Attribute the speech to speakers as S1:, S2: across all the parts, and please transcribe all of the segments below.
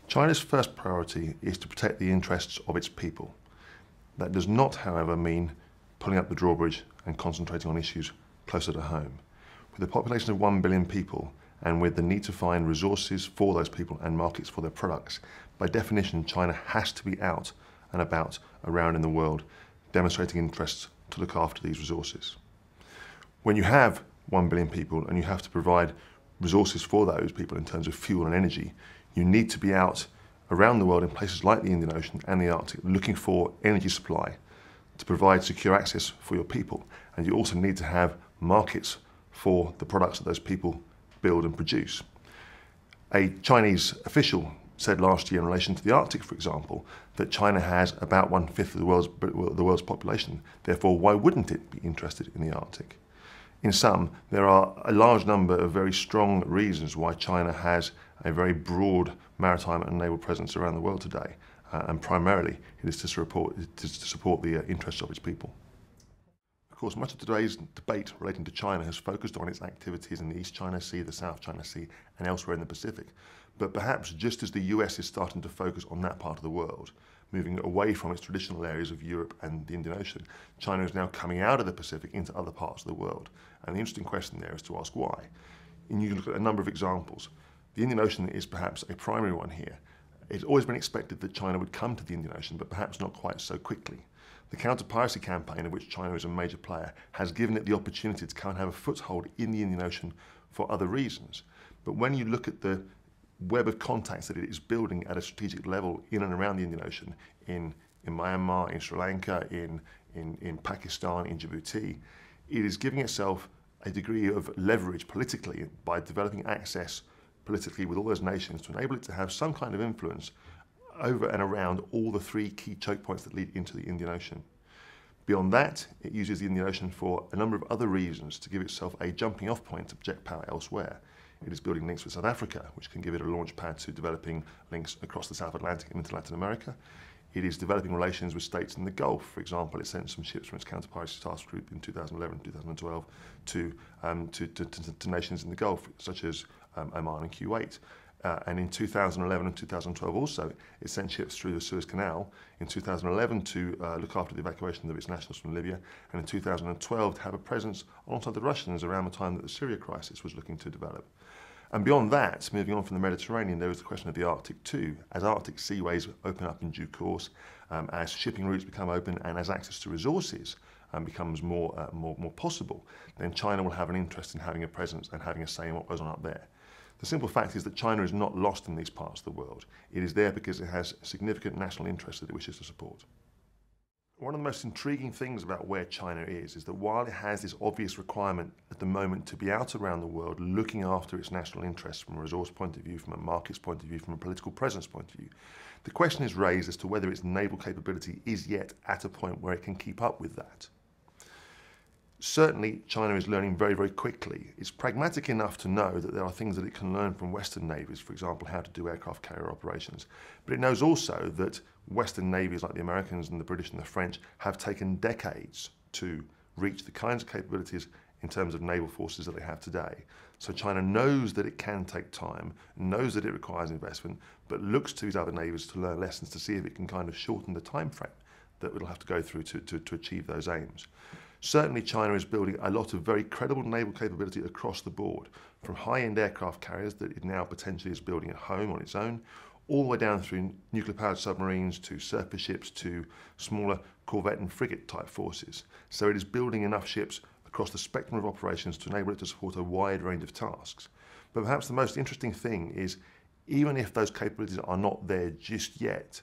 S1: China's first priority is to protect the interests of its people. That does not, however, mean pulling up the drawbridge and concentrating on issues closer to home. With a population of 1 billion people, and with the need to find resources for those people and markets for their products, by definition, China has to be out and about around in the world, demonstrating interests to look after these resources. When you have 1 billion people and you have to provide resources for those people in terms of fuel and energy, you need to be out around the world in places like the Indian Ocean and the Arctic looking for energy supply to provide secure access for your people. And you also need to have markets for the products that those people build and produce. A Chinese official said last year in relation to the Arctic, for example, that China has about 1/5 of the world's population. Therefore, why wouldn't it be interested in the Arctic? In sum, there are a large number of very strong reasons why China has a very broad maritime and naval presence around the world today, and primarily it is to support the interests of its people. Of course, much of today's debate relating to China has focused on its activities in the East China Sea, the South China Sea, and elsewhere in the Pacific. But perhaps just as the US is starting to focus on that part of the world, moving away from its traditional areas of Europe and the Indian Ocean, China is now coming out of the Pacific into other parts of the world. And the interesting question there is to ask why. And you look at a number of examples. The Indian Ocean is perhaps a primary one here. It's always been expected that China would come to the Indian Ocean, but perhaps not quite so quickly. The counter-piracy campaign, of which China is a major player, has given it the opportunity to come and have a foothold in the Indian Ocean for other reasons. But when you look at the web of contacts that it is building at a strategic level in and around the Indian Ocean, in Myanmar, in Sri Lanka, in Pakistan, in Djibouti, it is giving itself a degree of leverage politically by developing access politically with all those nations to enable it to have some kind of influence over and around all the 3 key choke points that lead into the Indian Ocean. Beyond that, it uses the Indian Ocean for a number of other reasons to give itself a jumping off point to project power elsewhere. It is building links with South Africa, which can give it a launch pad to developing links across the South Atlantic and into Latin America. It is developing relations with states in the Gulf. For example, it sent some ships from its counter-piracy task group in 2011, 2012 to nations in the Gulf, such as Oman and Kuwait. And in 2011 and 2012 also, it sent ships through the Suez Canal in 2011 to look after the evacuation of its nationals from Libya, and in 2012 to have a presence alongside the Russians around the time that the Syria crisis was looking to develop. And beyond that, moving on from the Mediterranean, there is the question of the Arctic too. As Arctic seaways open up in due course, as shipping routes become open, and as access to resources becomes more possible, then China will have an interest in having a presence and having a say in what goes on up there. The simple fact is that China is not lost in these parts of the world. It is there because it has significant national interests that it wishes to support. One of the most intriguing things about where China is that while it has this obvious requirement at the moment to be out around the world looking after its national interests from a resource point of view, from a markets point of view, from a political presence point of view, the question is raised as to whether its naval capability is yet at a point where it can keep up with that. Certainly, China is learning very, very quickly. It's pragmatic enough to know that there are things that it can learn from Western navies, for example, how to do aircraft carrier operations. But it knows also that Western navies like the Americans and the British and the French have taken decades to reach the kinds of capabilities in terms of naval forces that they have today. So China knows that it can take time, knows that it requires investment, but looks to these other navies to learn lessons to see if it can kind of shorten the time frame that it'll have to go through to achieve those aims. Certainly, China is building a lot of very credible naval capability across the board, from high-end aircraft carriers that it now potentially is building at home on its own, all the way down through nuclear-powered submarines, to surface ships, to smaller corvette and frigate type forces. So it is building enough ships across the spectrum of operations to enable it to support a wide range of tasks. But perhaps the most interesting thing is, even if those capabilities are not there just yet,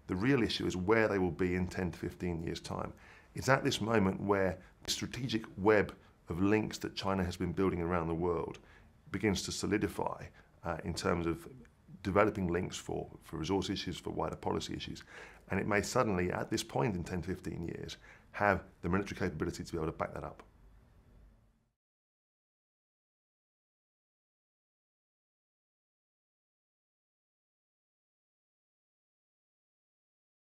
S1: the real issue is where they will be in 10 to 15 years' time. It's at this moment where the strategic web of links that China has been building around the world begins to solidify in terms of developing links for resource issues, for wider policy issues. And it may suddenly, at this point in 10, 15 years, have the military capability to be able to back that up.